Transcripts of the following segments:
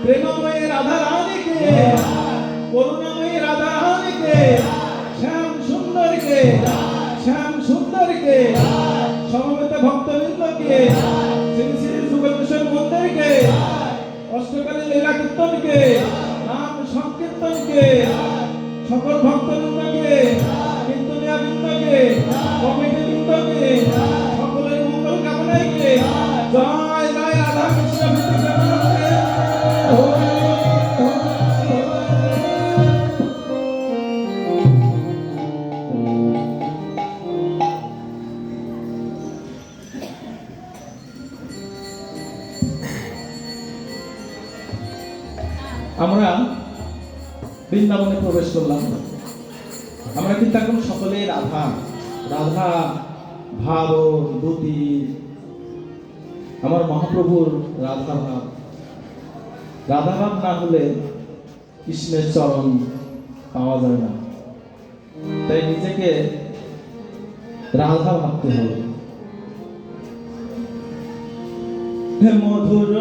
প্রেমময়ী রাধা রানীকে, করুণাময়ী রাধা রানীকে, শ্যাম সুন্দরকে, শ্যাম সুন্দরকে, সমবেত ভক্তবৃন্দকে, শ্রী শ্রী যুগলেশ্বর মন্দিরকে, অষ্টকালী লীলা কীর্তনকে, নাম সংকীর্তনকে, সকল ভক্তবৃন্দকে, কীর্তনিয়া বৃন্দকে, কমিটি বৃন্দকে, সকলের মঙ্গল কামনাইকে জয় জয় রাধা কৃষ্ণ আমরা বৃন্দাবনে প্রবেশ করলাম। আমরা কিন্তু এখন সকলে রাধা রাধা ভাব দুতি, আমার মহাপ্রভুর রাধা ভাব। রাধা ভাব না হলে কৃষ্ণের চরণ পাওয়া যায় না, তাই নিজেকে রাধা ভাবতে হবে। মধুর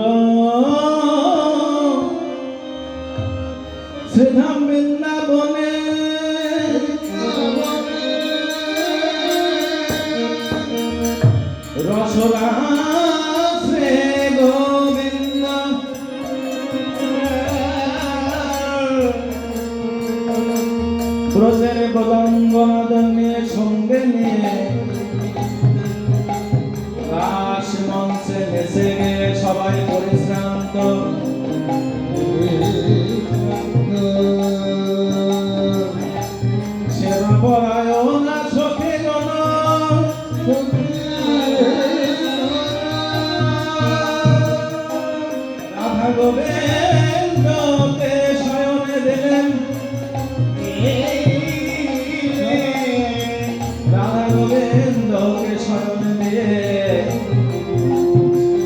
শ্রীধাম বৃন্দাবনে রসরাসে গোবিন্দ ব্রজের বদঙ্গনাদন নিয়ে সঙ্গে নিয়ে রাস মঞ্চে নেচে গিয়ে সবাই পরিশ্রান্ত। সেবা পরায়ণা সখী জন রাধা গোবিন্দকে শয়নে দিলেন, রাধা গোবিন্দকে শয়নে দিয়ে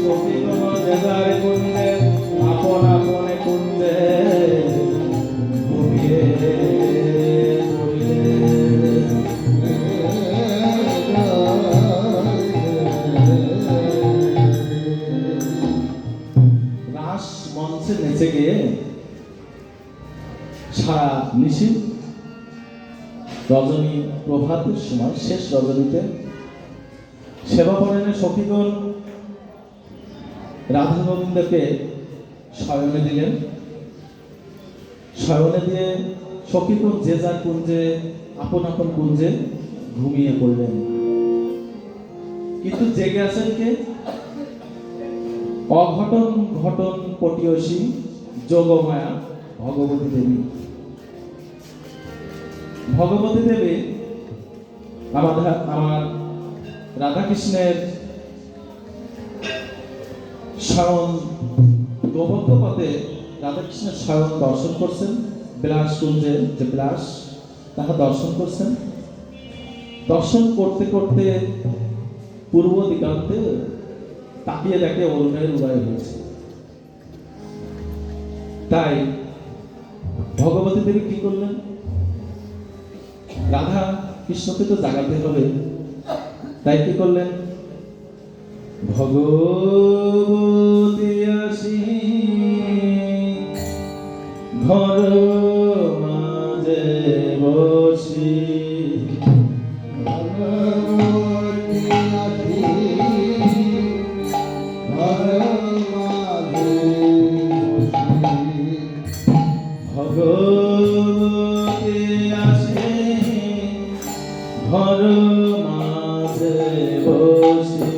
সখী জন যেদার কুঞ্জে আপন আপনে কুঞ্জে ঘুমিয়ে নেচে গিয়ে সারা নিশি রজনী প্রভাতের সময় শেষ রজনীতে সেবাপরায়ণে সখীগণ রাধা গোবিন্দকে শয়নে দিলেন। শয়নে দিয়ে সখীগণ যে যার কুঞ্জে আপন আপন কুঞ্জে ঘুমিয়ে পড়লেন। কিন্তু জেগে আছেন কে? অঘটন ঘটন পটিয়সী যোগমায়া ভগবতী দেবী। ভগবতী দেবী আমার রাধাকৃষ্ণের শয়ন গোবর্ধ পথে রাধাকৃষ্ণের শয়ন দর্শন করছেন। বিলাস কুঞ্জের যে বিলাস তাহা দর্শন করছেন। দর্শন করতে করতে পূর্ব দিগান্তে তাকিয়ে দেখে অরুণের উদয় হয়েছে। তাই ভগবতী দেবী কি করলেন? রাধা কৃষ্ণকে তো জাগাতে হবে, তাই কি করলেন? ভগবতী আসি ঘর মাঝে বসি, ভগবতী আসে ঘর মাঝে বসে,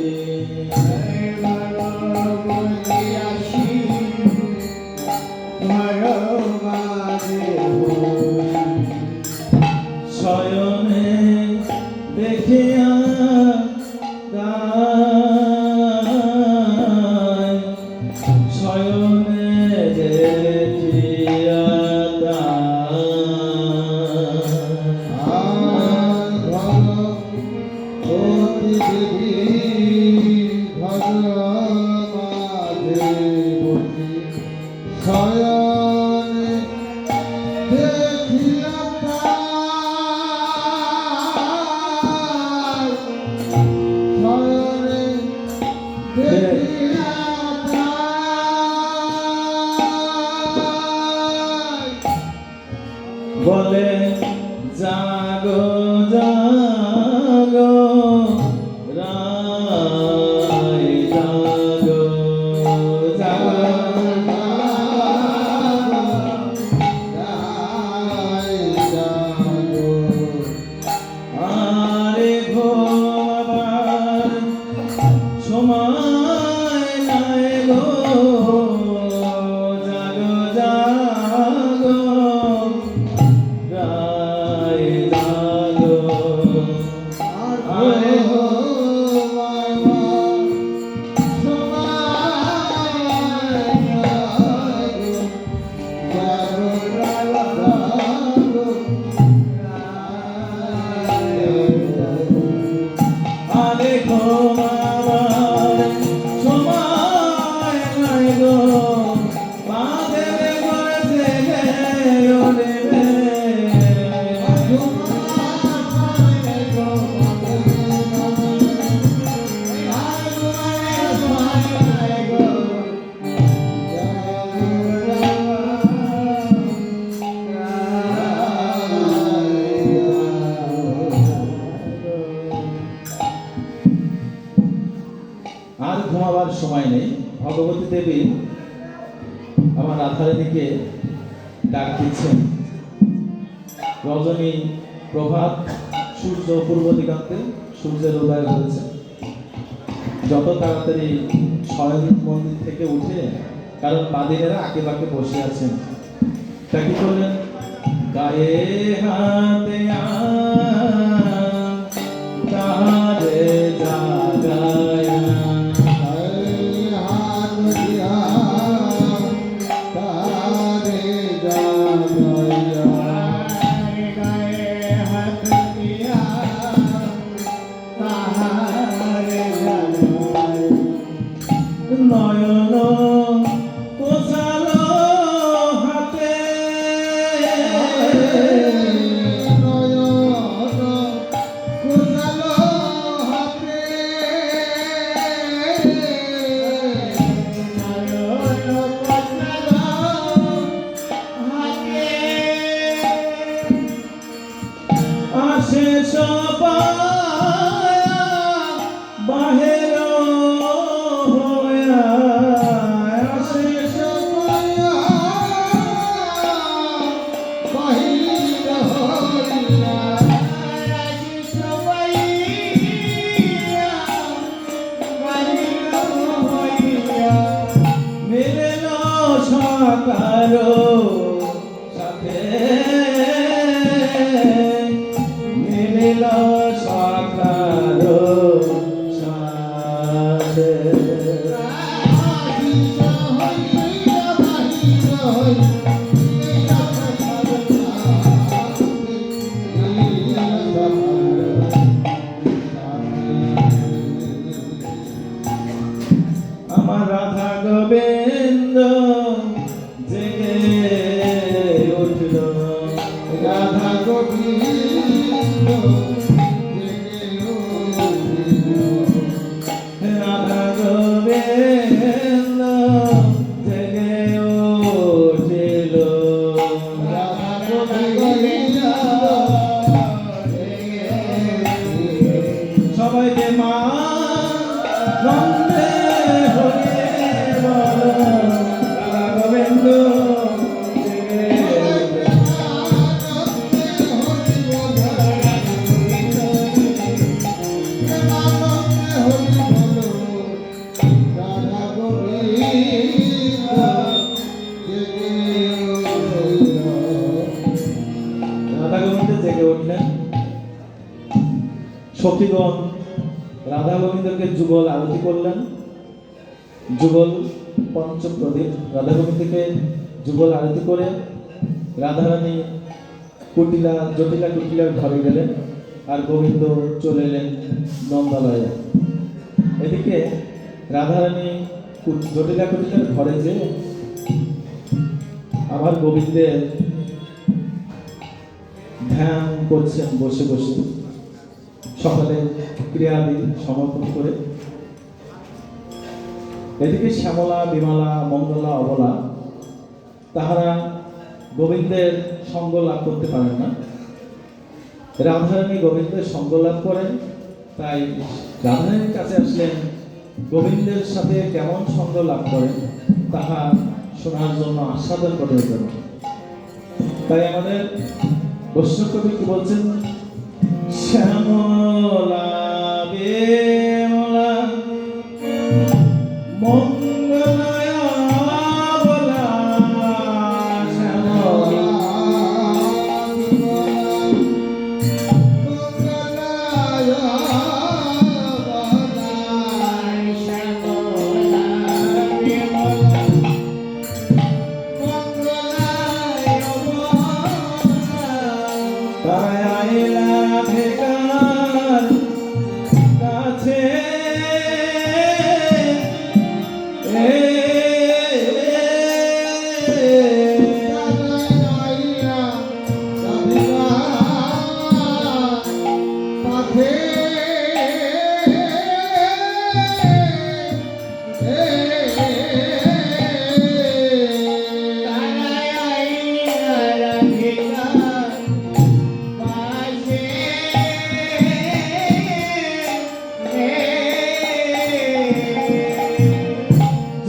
ভগবতী আসি ঘর মাঝে বসে, শয়নে দেখিয়া গায়, শয়নে দেখিয়া বলে জাগো জাগো রায় জাগো জাগো আরে ঘুমাবার সময় নাই গো জাগো জাগো রায় জাগো আরে আরে ঘুমাবার সময় নাই গো বাঁধের ঘরে থেকে ওঠবে আর ঘুমাবার সময় নেই। ভগবতী দেবী আমার রাধারানীকে ডাক দিচ্ছেন। রজনী প্রভাত, সূর্য পূর্ব দিগন্তে, সূর্যের উদয় হয়েছে। যত তাড়াতাড়ি শয়ন মন্দির থেকে উঠে, কারণ বাদিনেরা আঁকে বাঁকে বসে আছেন, তা কি করলেন? গায়ে হাতে তাহারে জাগায় নয়ন কোসালো হাতে আসে সবাই বাহের হইয়া আসে সবাই বাহির হইয়া সবাই বাহির হইয়া মিলল সকাল সাথে মিলল সকাল সাথে আমার রাধা গোবিন্দ জেগে উঠল। রাধা গোবিন্দ রাধা গোবিন্দ জেগে উঠল। রাধা গোবিন্দ সবাইকে মা নন্দে হরে বল। রাধা গোবিন্দ রাধা গোবিন্দ জেগে উঠলেন। সখীগণ রাধা গোবিন্দকে যুগল আরতি করলেন। যুগল পঞ্চপ্রদীপ রাধা গোবিন্দকে যুগল আরতি করে রাধারানী জটিলার ঘরে গেলেন, আর গোবিন্দ চলে এলেন নন্দালয়ে। এদিকে রাধারানী জটিলার ঘরে যে আমার গোবিন্দের ধ্যান করছেন বসে বসে, সকালে ক্রিয়াদি সমর্পণ করে। এদিকে শ্যামলা, বিমলা, মঙ্গলা, অবলা তাহারা গোবিন্দের সঙ্গ লাভ করতে পারেন না। রাধারানী গোবিন্দের সঙ্গ লাভ করেন, তাই রাধারানীর কাছে আসলেন গোবিন্দের সাথে কেমন সঙ্গ লাভ করেন তাহা শোনার জন্য, আস্বাদন করার জন্য। তাই আমাদের বৈষ্ণব কবি কি বলছেন? শ্যামলা বেমলা মঙ্গলায়া বলা, শ্যামলা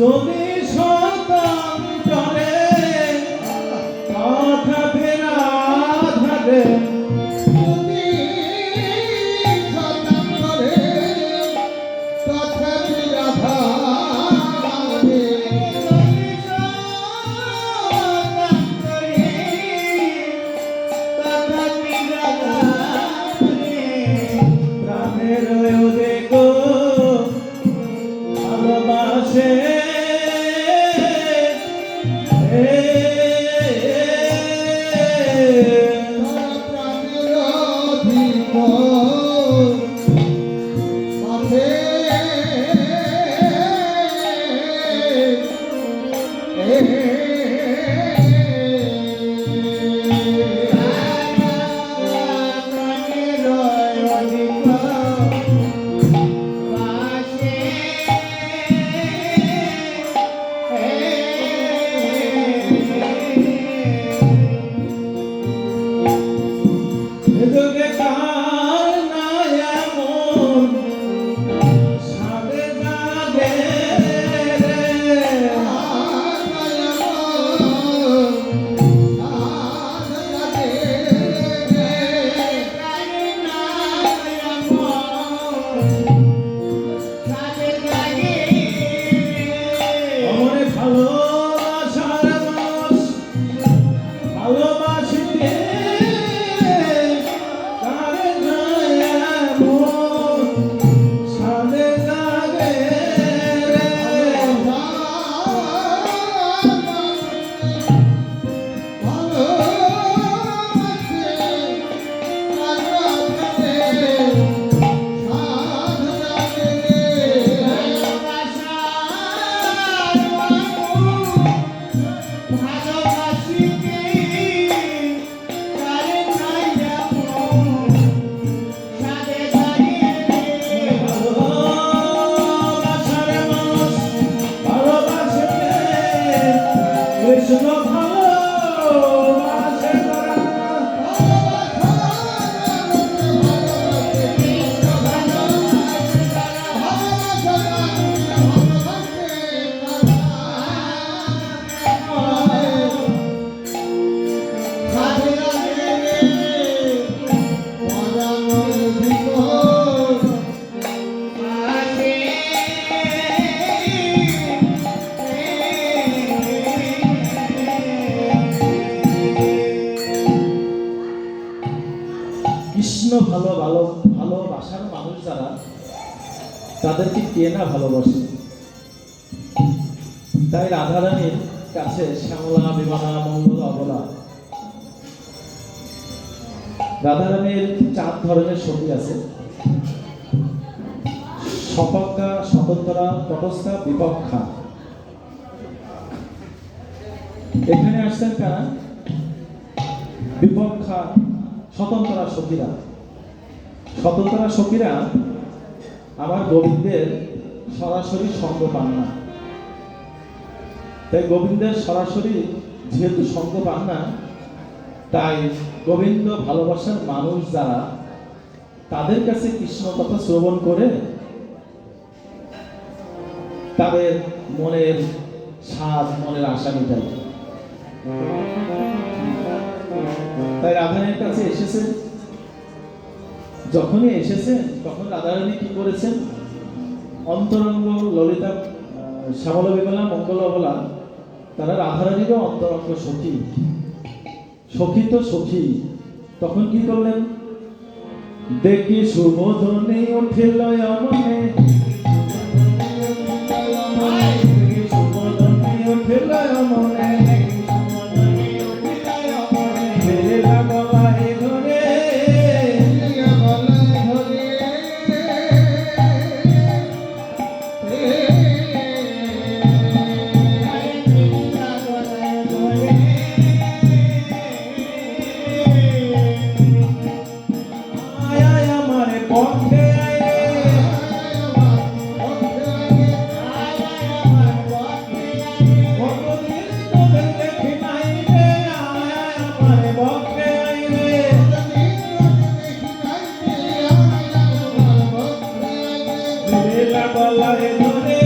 যদি শতাং করে কথা ফেরা থাকে, যদি শতাং করে কথা ফেরা থাকে, প্রাণের দেখো ভালোবাসে প্রাণের অধিক মাঝে যোগে কার না এমন সাধে জাগে রে। অমরে ভালোবাসার মানুষ ভালোবাসিতে কারে না এমন সাধে জাগে রে। ভালোবাসার মানুষ ভালোবাসিতে কৃষ্ণ ভালোবাসে তারা। কৃষ্ণ ভালোবাসার মানুষ যারা, তাদেরকে কে না ভালোবাসে। তাই রাধারানীর কাছে শ্যামলা বিমলা মঙ্গল অবলা। রাধারানীর 4 ধরনের সখী আছে: সপক্ষা, স্বতন্ত্রা, তটস্থা, বিপক্ষা। এখানে আসছেন কারা? বিপক্ষা স্বতন্ত্রা সখীরা। স্বতন্ত্রা সখীরা আমার গোবিন্দের সরাসরি সঙ্গ পান না, তাই গোবিন্দের সরাসরি যেহেতু সঙ্গ পান না, তাই গোবিন্দ ভালোবাসার মানুষ যারা, তাদের কাছে কৃষ্ণ কথা শ্রবণ করে তাদের মনের স্বাদ, মনের আশা মিটায়। তাই রাধারানীর কাছে এসেছেন। যখনই এসেছেন তখন রাধারানী কি করেছেন? অন্তরঙ্গ ললিতা, শ্যামলা বিমলা মঙ্গলবলা, তারা রাধারানীরও অন্তরঙ্গ সখী। সখী তো সখী। তখন কি করলেন? দেখি সুবোধনে উঠিল মনে, দেখি সুবোধনে উঠিল মনে, বেলা গলায় ধরে, আয় আয় আমার পক্ষে আয় রে, কতদিন তোদের দেখি নাই রে, আয় আয় আমার পক্ষে আয় রে, বেলা গলায় ধরে,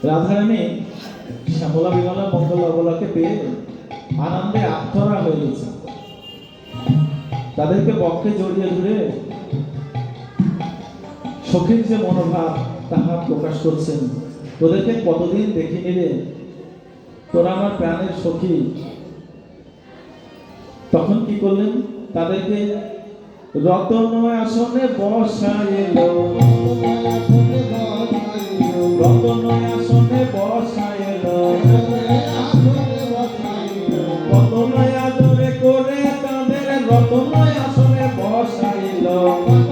রাধারানী শ্যামলা বিমলা মঙ্গলবলাকে পেয়ে আনন্দে আত্মরা হয়ে গেছে। তাদেরকে পক্ষে জড়িয়ে ধরে সখীর যে মনোভাব তাহা প্রকাশ করছেন। তোদেরকে কতদিন দেখে নিলে, তোরা আমার প্রাণের সখী। তখন কি করলেন? তাদেরকে রতন আসনে বসাইল, রতন আসনে বসাইল, রতন আদরে করে তাদের রতন আসনে বসাইল, রতন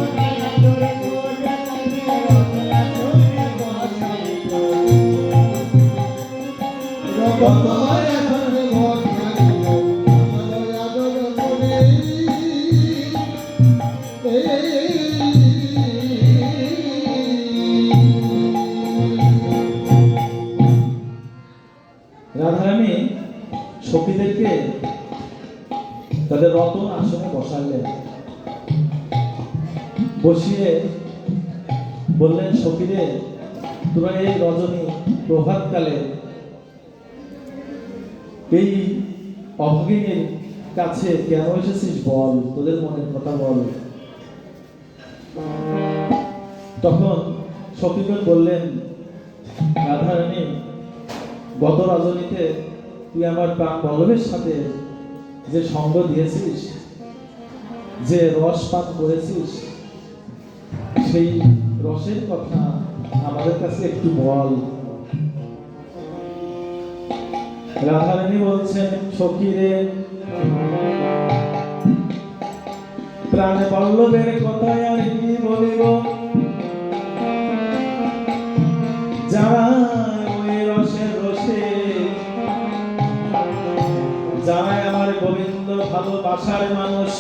রাধারানী সখীদেরকে তাদের রতন আসনে বসালেন। বসিয়ে বললেন, সখীরে, তোরা এই রজনী প্রভাতকালে এই অভাগিনীর কাছে কেন এসেছিস বল, তোদের মনের কথা বল। তখন সখীগণ বললেন, রাধারানী, গত রজনীতে তুই আমার প্রাণ বল্লভের সাথে যে সঙ্গ দিয়েছিস, যে রস পান করেছিস, সেই রসের কথা আমাদের কাছে একটু বল। রাধারানী বলছেন, সখীরে, প্রাণ বল্লভের কথা আর কি বলিব, যারা ওই রসের রসে, যারা আমার গোবিন্দ ভালোবাসার মানুষ,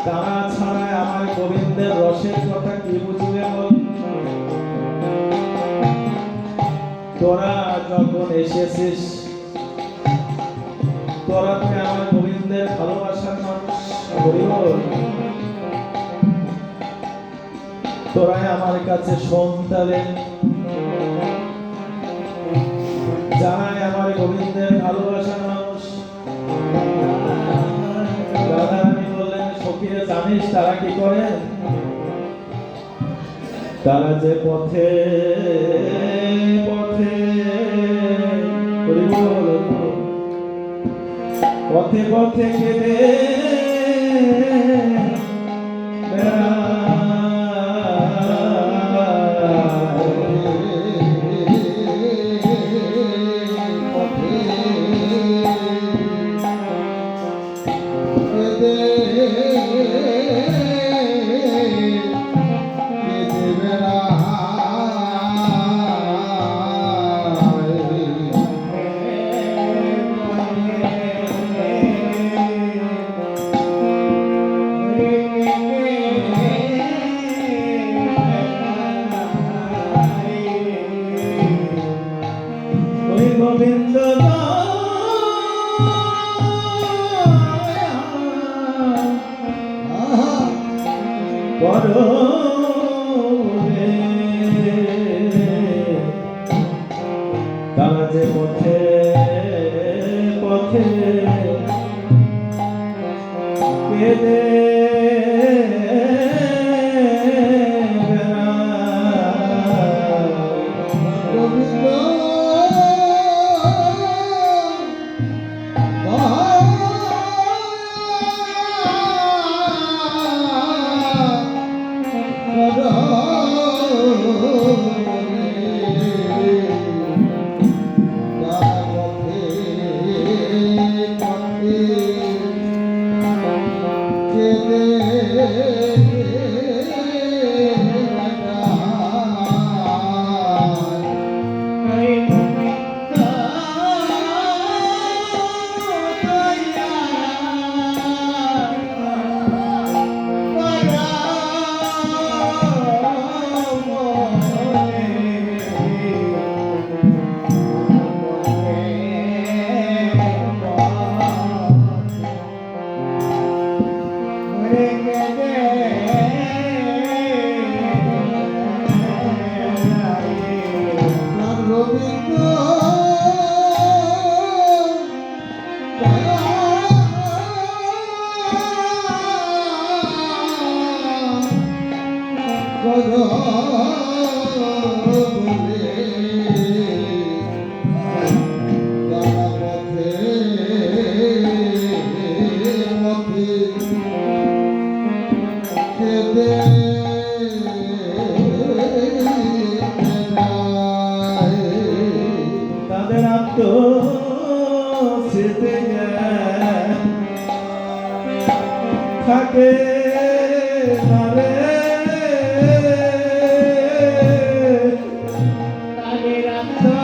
তারা ছাড়া আমার গোবিন্দের রসের কথা কি বুঝবে বল। তোরা যখন এসেছিস, তোরা তো আমার গোবিন্দের ভালোবাসার মানুষ, তোরাই আমার কাছে সন্তান, যারাই আমার গোবিন্দের ভালোবাসার মানুষ। রাধারানী বললেন, সখীরা, জানিস তারা কি করে? তারা যে পথে পথে পথে পথে কেঁদে গোবিন্দ আহা করো রে। তারা যে পথে পথে কেঁদে বেড়ায়। গোবিন্দ তাদের আত্ম স্মৃতি থাকে না রে। তাদের আত্মা